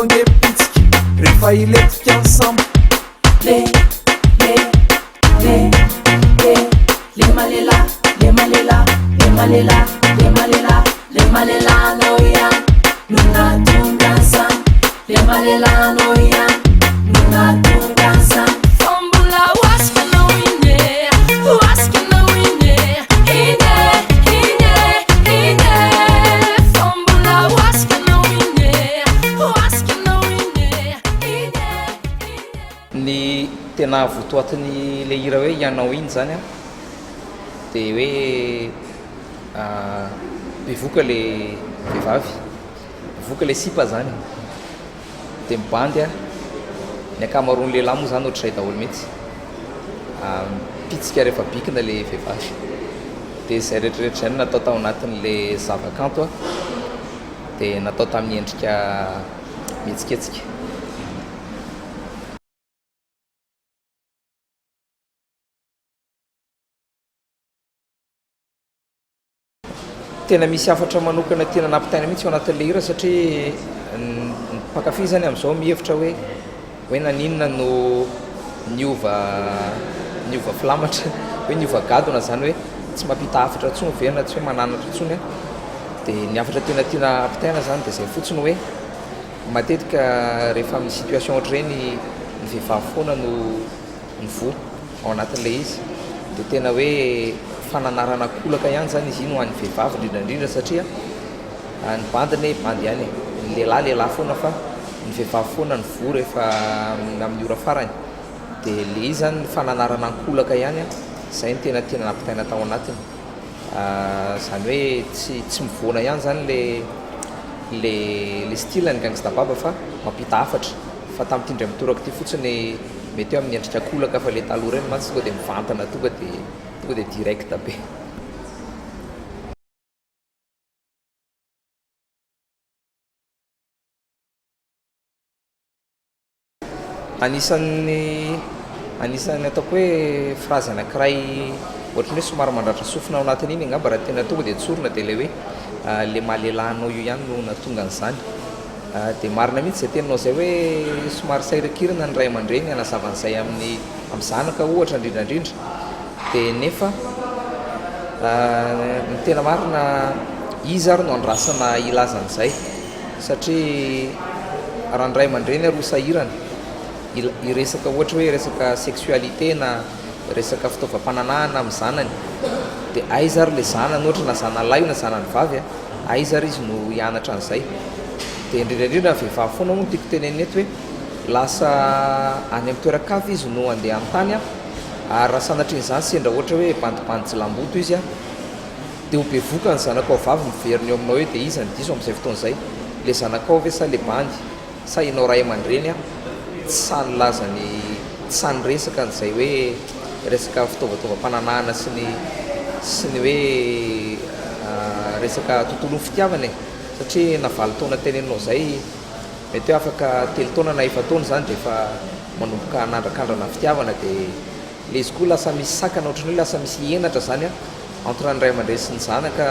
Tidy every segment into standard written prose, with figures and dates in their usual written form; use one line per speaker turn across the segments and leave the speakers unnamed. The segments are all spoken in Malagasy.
angepitsika rehefa iletika ny sambo
le malela noia nuna tungasa le malela noia nuna tungasa fombula waska noine ine fombula waska noine ine
ny tena votoatiny le hira hoe ianao iny zany a de hoe bevoka le vehivavy bevoka le sipa zany de mibandy a ny akamaroany lehilahy moa zany ohatrizay daholo mihitsy pitsika rehefa bikina le vehivavy de zay rehetrarehetra zany natao tao anatin'le zavakanto a de natao tamin'ny endrika mihetsiketsika. Tena misy afatra manokana tena nampitaina mihitsy ao anatin'le hira satria ny mpakafy zany amin'izao mihevitra hoe naninona no niova filamatra hoe niova gadona zany hoe tsy mampita afatra tsony verina tsy hoe mananatra tsony a de ny afatra tena tiana ampitaina zany de zay fotsiny hoe matetika rehefa amin'ny situation ohatra reny ny vehivavy foana no vo ao anatin'le izy de tena hoe fananarana kolaka ihany zany izy iny ho an'ny vehivavy indrindrandrindra satria ny bandiny bandy ihany ny lehilahy foana fa ny vehivavy foana ny vo rehefa amin'ny ora farany de le izy zany ny fananarana ny kolaka ihany a zay ny tena nampitaina tao anatiny zany hoe tsy mivoana ihany zany le style ny gangsta baba fa mampita afatra fa tamin'ity mitoraka ty fotsiny mety eo amin'ny endrika kolaka fa le taloha reny mantsy tonga de mivantana tonga de direct be. Anisan'ny ataoko hoe phrase anankiray ohatrany hoe somary mandratra sofina ao anatin' iny angamba raha tena tonga de tsorina de le hoe le mahalelanao io ihany no natonga an'izany de marina mihitsy zay teninao zay hoe somary sairakirana ny ray aman-dreny anazavan'izay amin'ny zanaka ohatra indrindrandrindra de nefa ny tena marina izy ary no andrasana ilazan'izay satria raha ny ray aman-dreny aroa sahirana iresaka ohatra hoe resaka sexualité na resaka fitaovam-pananahana amin'ny zanany de aiza ary le zanany ohatra na zanalahy io na zanany vavy a aiza ary izy no hianatra an'izay de indrindrandrindra ny vehivavy foana moa tiako teneny eto hoe lasa any amin'ny toeran-kafy izy no andeha amin'ny tany a ary raha sanatrian'izany sendra ohatra hoe bandibandy jilamboto izy a de ho bevoka ny zanakao vavy miveriny eo aminao eo de izy ny diso amin'izay fotoan'izay le zanakao ve sa le bandy sa inao ray aman-dreny a tsy sany lazany tsy sany resaka n'izay hoe resaka fitaovam-pananahana sy ny hoe resaka tontolon'ny fitiavana satria navaly taona tenenao zay mety hoe afaka telo taona na efa taona zany de efa manomboka nandrakandrana fitiavana de le izy koa lasa misy sakana ohatrany hoe lasa misy enatra zany a entre ny ray aman-dreny sy ny zanaka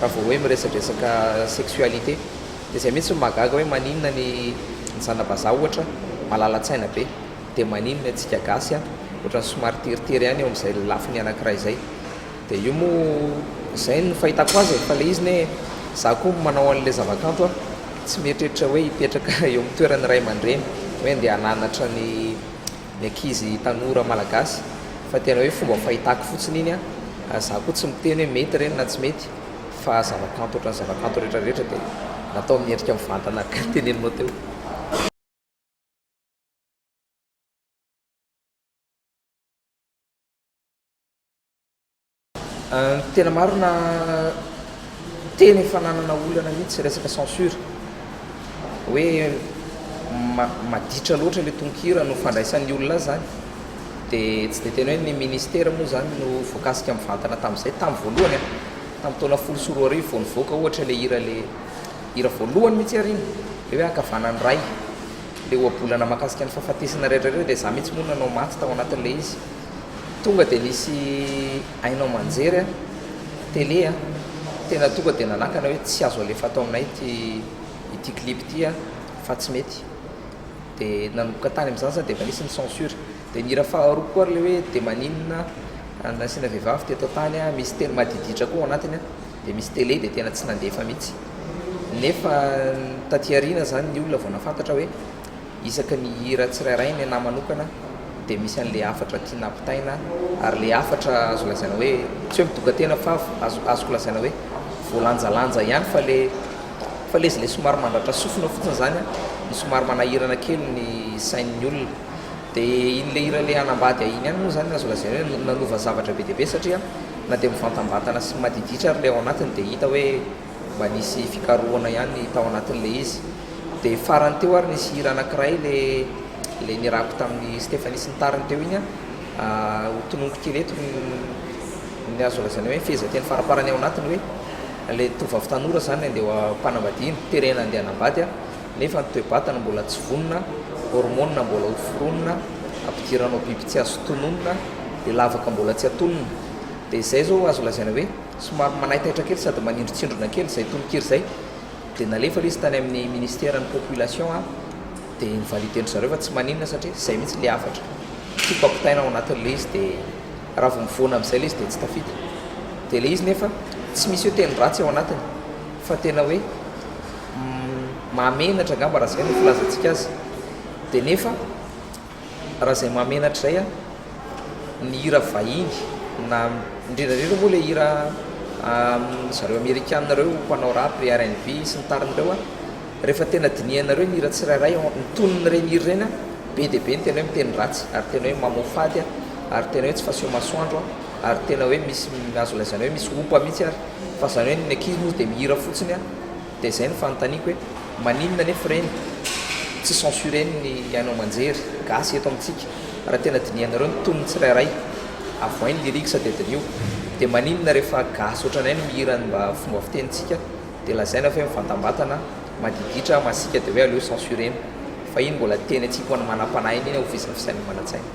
raha vao hoe miresadresaka sexualité de zay mihitsy mahagaga hoe maninona ny zanabazaha ohatra malalatsaina be de maninona atsika gasy a ohatrany somary teritery ihany eo amin'izay lafiny anankiray zay de io moa zay ny fahitako azy fa le izy ne za koa manao an'le zavakanto a tsy mieritreritra hoe hipetraka eo amin'ny toeran'ny ray aman-dreny hoe andeha hananatra ny ankizy tanora malagasy fa tena hoe fomba fahitako fotsiny iny a za koa tsy miteny hoe mety reny na tsy mety fa zavakanto ohatrany zavakanto rehetrarehetra de natao miendrika mivantana ka teneninao teo. Tena marina teny fananana olana mihitsy resaka censure hoe maditra loatra le tonkira no fandraisan'ny olona zany de tsy de tena hoe ny ministera moa zany no voakasika mivantana tamin'izay tamin'ny voalohany tamin'ny taona 10 vao nivoaka ohatra le hira voalohany mihitsy ariny le hoe akavanany ray le oabolana mahakasika ny fahafatesana rehetrarehetra de za mihitsy moa nanao maty tao anatin'le izy tonga de nisy ainao manjery a télé a tena tonga de nanakana hoe tsy azo alefa atao aminay ity clip ity a fa tsy mety de nanomboka tany am'zany zany de fa nisy ny censure de nira faharoa koa le hoe de maninona nasina vehivavy teto tany a misy teny madiditra koa anatiny a de misy télé de tena tsy nandefa mihitsy nefa tatyarina zany ny olona vao nafantatra hoe isaka ny hira tsirairay ny ana manokana de misy an'le afatra tiana ampitaina ary le afatra azo lazaina hoe tsy hoe midoka tena fa azoko lazaina hoe voalanjalanja ihany fa le izy le somary mandratra sofina fotsiny zany a ny somary manahirana kely ny sain'ny olona de iny le hira le anambady iny ihany moa zany azo lazaina hoe nanova zavatra be deabe satria na de mivantambatana sy madiditra ary le ao anatiny de hita hoe mba nisy fikarohana ihany tao anatin'le izy de farany teo ary nisy hira anankiray le nirako tamin'ny Stéphanie sy ny tariny teo iny a hotononoko kely eto ny azo lazaina hoe fehezanteny faraparany ao anatiny hoe le tovavy tanora zany andeha mpanambadiana terena andeha anambady a nefa ny toe-batana mbola tsy vonona hormone mbola hoforonona ampidiranao biby tsy azo tononona de lavaka mbola tsy atonona de zay zao azo lazaina hoe somary manaitaitra kely sady manindrotsindrona kely zay tonokiry zay de nalefa le izy tany amin'ny ministère ny population a de nivalidendry zareo fa tsy maninona satria zay mihitsy le afatra tiako ampitaina ao anatin'le izy de raha vo mivoana am'izay le izy de tsy tafita de le izy nefa tsy misy hoe teny ratsy ao anatiny fa tena hoe mahamenatra angamba raha zay no filazantsika azy de nefa raha zay mahamenatra zay a ny hira vahiny na indrindrandrindra moa le hira zareo amerikanareo mpanao rap R&B sy ny tarin'ireo a rehefa tena dinianareo ny hira tsirairay nitonony reny hira reny a be de be ny tena hoe miteny ratsy ary tena hoe mamofady a ary tena hoe tsy fasio masoandro a ary tena hoe misy azo lazaina hoe misy opa mihitsy ary fa zany hoe ny ankizy moa de mihira fotsiny a de zay ny fanontaniako hoe maninona nefa reny tsy censureny ny ainao manjery gasy eto amintsika raha tena dinianareo nitonony tsirairay avoainy liriky sady adinio de maninona rehefa gasy ohatranay ny mihirany mba fomba fitenitsika de lazaina fa hoe mivantambatana madiditra masika de hoe aleo censureny fa iny mbola teny atsika ho any manam-panahy iny ho vizina fisainy manantsaina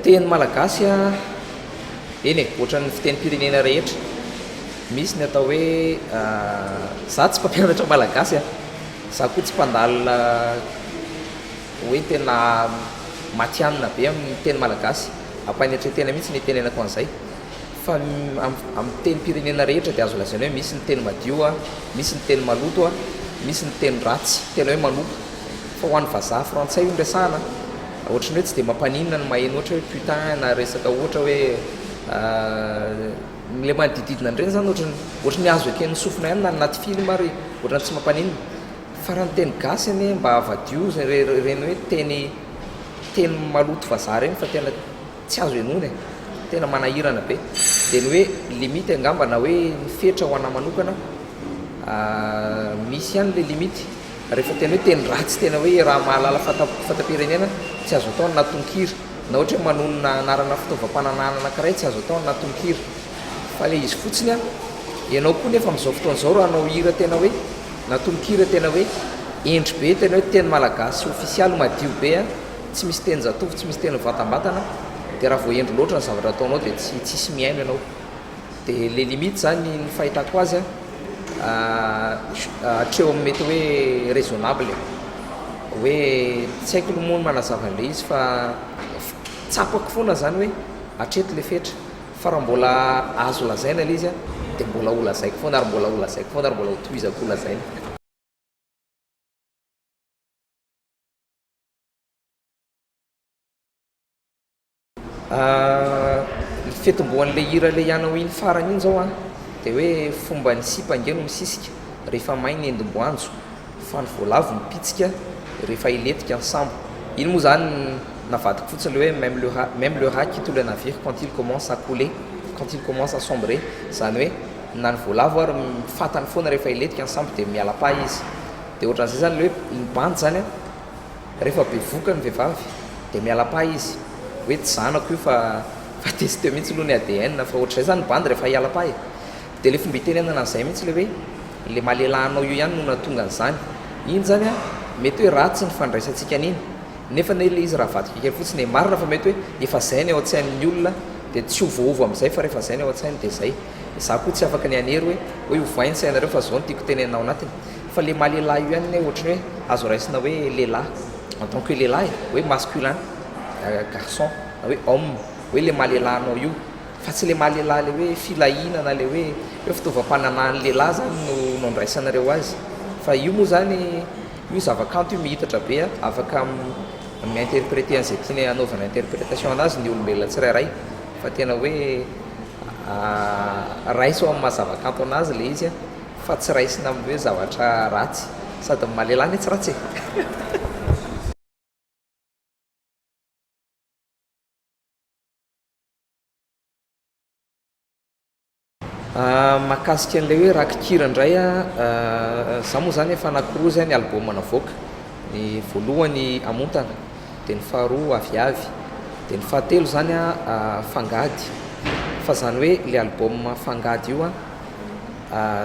teny malagasy a eny e ohatran'ny fitenim-pirenena rehetra misy ny atao hoe za tsy mpampianatra malagasy a za koa tsy mpandalina hoe tena matianina be amin'ny teny malagasy ampaneitretena mihitsy ny tenenako an'izay fa amin'ny teny-pirenena rehetra de azo lazaina hoe misy ny teny madio a misy ny teny maloto a misy ny teny ratsy tena hoe manopo fa ho an'ny vazaha frantsay io ndresahana ohatrany hoe tsy de mampaninona ny maheno ohatra hoe putain na resaka ohatra hoe le manodididina an'ireny zany ohatrany azo ekeny sofina ihany na anaty film ary ohatrany tsy mampaninona fa raha ny teny gasy any mba avadio reny hoe teny maloto vazaha reny fa tena tsy azo enona e tena manahirana be de ny hoe limite angamba na hoe nifetra ho ana manokana misy ihany le limite rehefa tena hoe teny ratsy tena hoe raha mahalala fatapirenena tsy azo atao na tonkira na ohatra hoe manonona anarana fitaovam-pananana anankiray tsy azo atao na tonkira fa le izy fotsiny a ianao koa nefa am'izao fotoan'izao raha anao hira tena hoe na tonkira tena hoe endry be tena hoe teny malagasy ofisialy madio be a tsy misy teny zatovy tsy misy teny vatambatana de raha vo endry loatra ny zavatra ataonao de tsisy miaino ianao de le limite zany ny fahitako azy a hatreo amin'ny mety hoe raisonnable hoe tsy haiko lomono manazava an'le izy fa tsapako foana zany hoe hatreto le fetra fa raha mbola azo lazaina le izy a de mbola ho lazaiko foana ary mbola ho lazaiko foana ary mbola ho tohizako ho lazaina ny fetomboan'le hira le ianao iny farany iny zao a de hoe fomba ny sipangeno misisika rehefa mainy endom-boanjo fa ny voalavo mipitsika rehefa iletika ny sambo iny moa zany navadiko fotsiny le hoe même le rat quitte le navire quand il commence à couler quand il commence à sombrer zany hoe na ny voalavo ary mifatany foana rehefa iletika ny sambo de miala-pa izy de ohatran'izay zany le hoe mibandy zany a rehefa be voka ny vehivavy de miala-pa izy hoe tsy zanako io fa testeo mihitsy aloha ny ADN fa ohatr'izay zany bandy rehefa hiala-pa e de le fomba itenenana an'izay mihitsy le hoe le malelahanao io ihany no natonga an'izany iny zany a mety hoe ratsy ny fandraisantsika an'iny nefa nele izy raha vadika kely fotsiny marina fa mety hoe efa zainy ao an-tsain'ny olona dia tsy hovoavo amin'izay fa rehefa zainy ao an-tsainy dia zay za koa tsy afaka ny anery hoe hovainy sainareo fa zao no tiako tenenao anatiny fa le mahalehilahy io ihany ohatrany hoe azo raisina hoe lehilahy en tant que lehilahy hoe masculin garçon na hoe homme hoe le mahalehilahinao io fa tsy le mahalehilahy le hoe filahinana le hoe fitaovam-pananan'ny lehilahy zany no andraisanareo azy fa io moa zany io zavakanto io mihitatra be afaka mi-interpréter an'izay tiany anaovana interprétation anazy ny olombelona tsirairay fa tena hoe raiso amin'ny mahazavakanto anazy le izy fa tsy raisina amin'ny hoe zavatra ratsy sady mahalehilahy ny tsy ratsy mahakasika an'ilay hoe rakikira indray za moa zany efa anakiroa zay ny album navoaka ny voalohany amontana dia ny faharoa aviavy dia ny fahatelo zany fangady fa zany hoe le album fangady io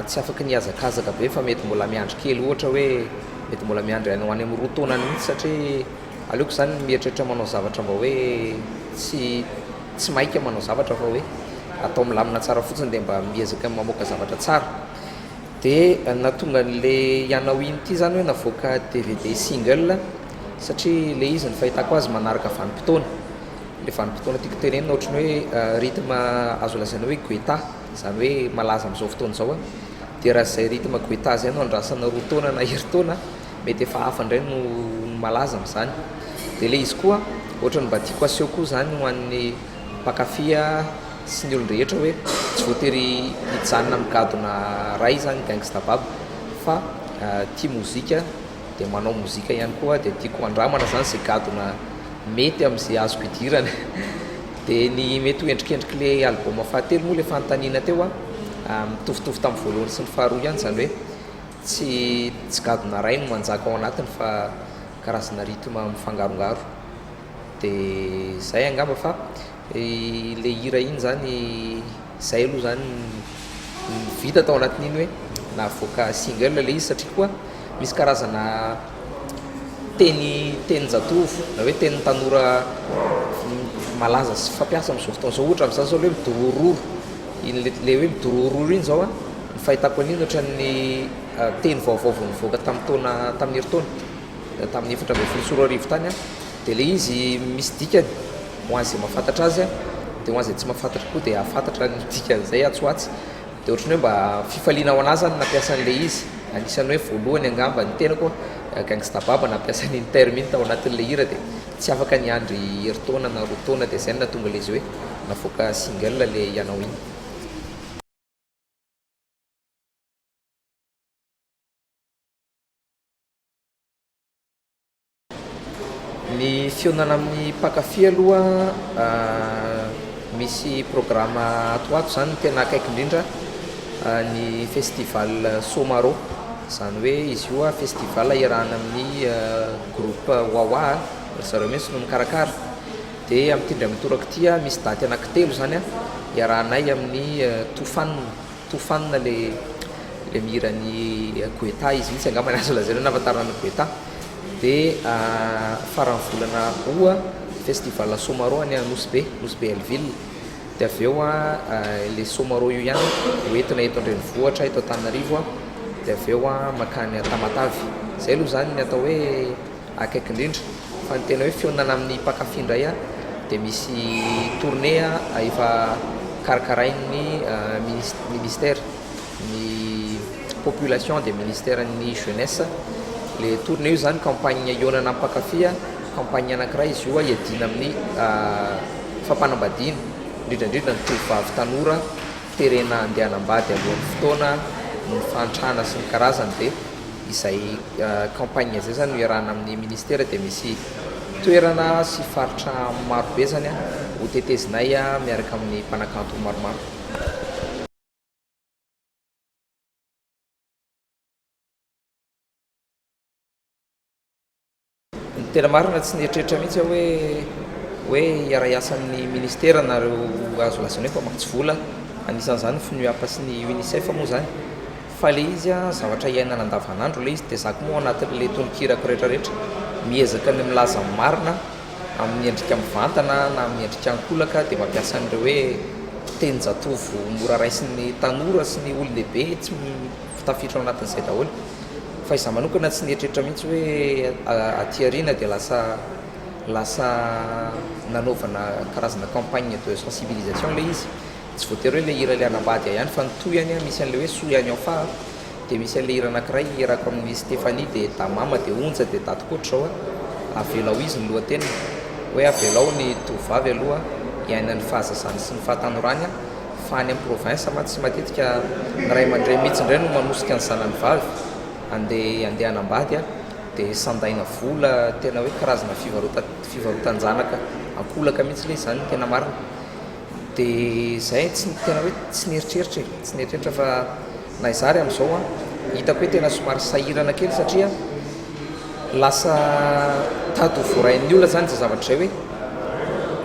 tsy afaka niazakazaka be fa mety mbola miandry kely ohatra hoe mety mbola miandry ho any amin'ny roa taona mihitsy satria aleoko zany mieritreritra manao zavatra mba hoe tsy maika manao zavatra fa hoe atao milamina tsara fotsiny dia mba miezaka mamoaka zavatra tsara dia natonga an'le ianao iny ity zany hoe navoaka DVD single satria le izy ny fahitako azy manaraka vanim-potoana le vanim-potoana tiako tenenina ohatrany hoe rythme azo lazaina hoe goeta zany hoe malaza amin'izao fotoana zao dia raha zay rythme goeta zay no andrasana roa taona na herintaona mety efa hafa indray no malaza amin'izany dia le izy koa ohatrany mba tiako aseho koa zany ho an'ny mpakafia sy ny olon-drehetra hoe tsy voatery hijanona migadona ray zany gangsta bab fa tia mozika dia manao mozika ihany koa dia tiako andramana zany zay gadona mety amin'izay azoko idirana dia ny mety ho endrikendriky le album fahatelo moa le fanontaniana teo mitovitovy tamin'ny voalohany sy ny faharoa ihany zany hoe tsy gadona ray no manjaka ao anatiny fa karazana rythme mifangarongaro dia zay angamba fa le hira iny zany zay aloha zany vita tao anatin'iny hoe navoaka single le izy satria koa misy karazana teny jatovo na hoe teny tanora malaza sy fampiasa amin'izao fotoana zao ohatra amin'izany zao le hoe midorororo iny le hoe midorororo iny zao ny fahitako an'iny ohatran'ny teny vaovao nivoaka tamin'ny herintaona tamin'ny 7 tany dia le izy misy dikany ho an'izay mahafantatra azy dia ho an'izay tsy mahafantatra koa dia ahafantatra ny dikan'izay atsoatsy dia ohatrany hoe mba fifaliana ao anazy zany nampiasan'le izy anisany hoe voalohany angamba ny tena koa gangsta baba nampiasan'iny terme iny tao anatin'le hira dia tsy afaka niandry herintaona na roa taona dia zay natonga le izy hoe navoaka single le ianao iny ny fionana amin'ny mpakafy aloha misy programme atoato zany tena akaiky indrindra ny festival Somaro zany hoe izy io festival iarahana amin'ny groupe Wawa zareo mihitsy no mikarakara dia amin'ny tindray mitoraka ity misy daty anankitelo zany iarahanay amin'ny tofanina le mihirany goeta izy mihitsy angamba azo lazaina nahafantarana goeta dia faran'ny volana oa festival Somaro any Nosy Be Elville dia avy eo le Somaro io ihany hoentina eto Andrenivohitra eto Antananarivo dia avy eo makany Tamatavy zay aloha zany ny atao hoe akaiky indrindra fa ny tena hoe fionana amin'ny mpakafy indray dia misy tournée efa karakarain'ny ministère ny population des ministères ny jeunesse le tournée io zany campagne ionana amin'ny mpakafy campagne anankiray izy io iadina amin'ny fampanambadiana indrindrandrindra ny tovovavy tanora terena andehanambady alohan'ny fotoana ny fantrana sy ny karazany dia izay campagne zay zany no iarahana amin'ny ministère dia misy toerana sy faritra marobe zany hotetezinay miaraka amin'ny mpanakanto maromaro ny tena marina tsy nieritreritra mihitsy hoe iara-iasa amin'ny ministère nareo azo lazaina hoe mpamatsy vola anisan'izany FNUAP sy ny UNICEF moa zany fa le izy a zavatra iainana andavanandro le izy dia zako moa anatin'le tonikirako rehetrarehetra miezaka ny milaza marina amin'ny endrika mivantana na amin'ny endrika ankolaka dia mampiasa an'ireo hoe tenjatovo mora raisin'ny tanora sy ny olondehibe tsy fitafitra ao anatin'izay daholo fa izaho manokana tsy nieritreritra mihitsy hoe atyariana dia lasa nanaovana karazana campagne de sensibilisation le izy tsy voatery hoe le hira le anambady ihany fa nitoyany a misy an'le hoe soyany ao fa dia misy an'le hira anankiray hirako amin'ny Stéphanie dia damama dia onja dia datykoatra zao a avelao izy ny lohateny hoe avelao ny tovavy aloha iaina ny fahazazany sy ny fahatanorany a fa any amin'ny province ma tsy matetika ny ray aman-dray mihitsy indray no manosika ny zanany vavy andeha anambady a dia sandaina vola tena hoe karazana fivarotan-janaka ankolaka mihitsy le izany tena marina dia zay tena hoe tsy nieritreritra fa na izary amin'izao a hitako hoe tena somary sahirana kely satria lasa tady ho voarain'ny olona zany zay zavatra zay hoe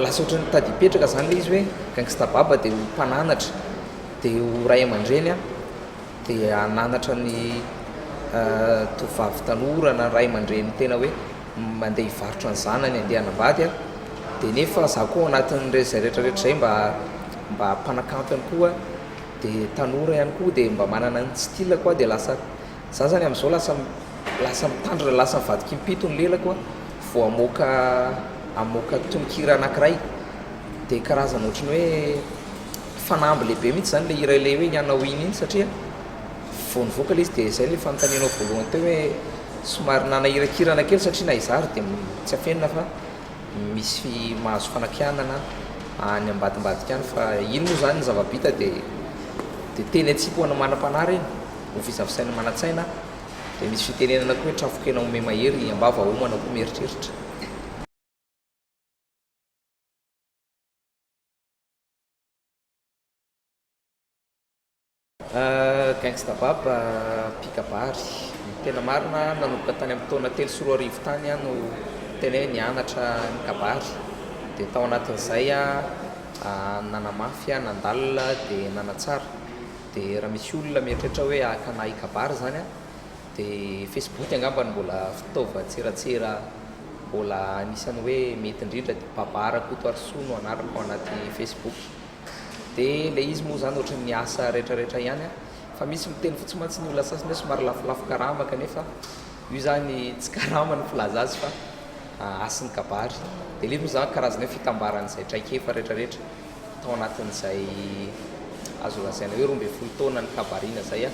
lasa ohatra ny tady hipetraka zany le izy hoe gangsta baba dia ho mpananatra dia ho ray aman-dreny a dia ananatra ny tovavy tanora na ray aman-dreny tena hoe mandeha hivarotra ny zanany andeha anambady a dia nefa za koa anatin'ireo zay rehetrarehetra zay mba mpanakampy ihany koa dia tanora ihany koa dia mba manana ny style koa dia lasa za zany amin'izao lasa mitandrina lasa mivadiky impito ny lelako a vo amoaka tonikira anankiray dia karazana ohatrany hoe fanamby lehibe mihitsy zany le hira le hoe ianao iny iny satria voanivoaka le izy dia zay le fanontanianao voalohany teo hoe somary nanahirakirana kely satria na izary dia tsy afenina fa misy mahazo fanakianana any ambadimbadika any fa iny moa zany ny zava-bita dia teny atsipo ana manam-panary iny ho visavisainy manantsaina dia misy fitenenana koa hoe trafokena ome mahery ambava homana koa mieritreritra gangsta baba pikabary tena marina nanomboka tany amin'ny taona 3 tany a no tena hoe nianatra ny kabary dia tao anatin'izay a nanamafy a nandalina dia nanatsara dia raha misy olona mieritreritra hoe akanahy kabary zany a dia Facebook angambany mbola fitaova tseratsera mbola anisany hoe mety indrindra dia babara kotoarsoa no anarako ao anaty Facebook dia le izy moa zany ohatry ny asa rehetrarehetra ihany a fa misy miteny fotsy mantsy ny olona sasiny hoe somary lafilafo karama kanefa io zany tsy karama ny filaza azy fa asin'ny kabary dia le moa zany karazana hoe fitambaran'izay traikefa rehetrarehetra tao anatin'izay azo lazaina hoe 12 taona ny kabarina zay a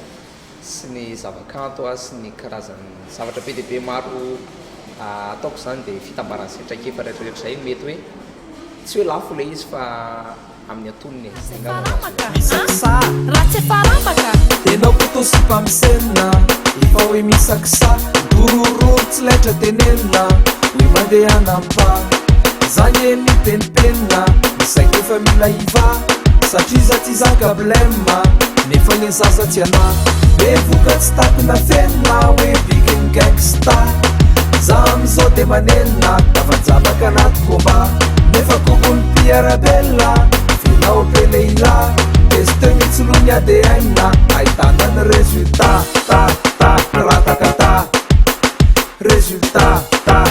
sy ny zavakanto a sy ny karazany zavatra be dehibe maro ataoko zany dia fitambaran'izay traikefa rehetrarehetra zay mety hoe tsy hoe lafo le izy fa amin'ny atoniny
raha tsy faramaka
tenao potosy mpamisenina efa hoe misakisa dororo tsy laitra tenenina hoe mandeha anampa zany e mitenipenina misaika efa mila iva satria za tsy zaka blema nefa ny zaza tsy ana be voka tsy takina fenina hoe bikiny gangsta za am'izao dia manenina tafanjabaka anaty komba nefa kokony piarabella finao peleila teste mitsolony ADN ahitana ny résultat ta ratakata résultat ta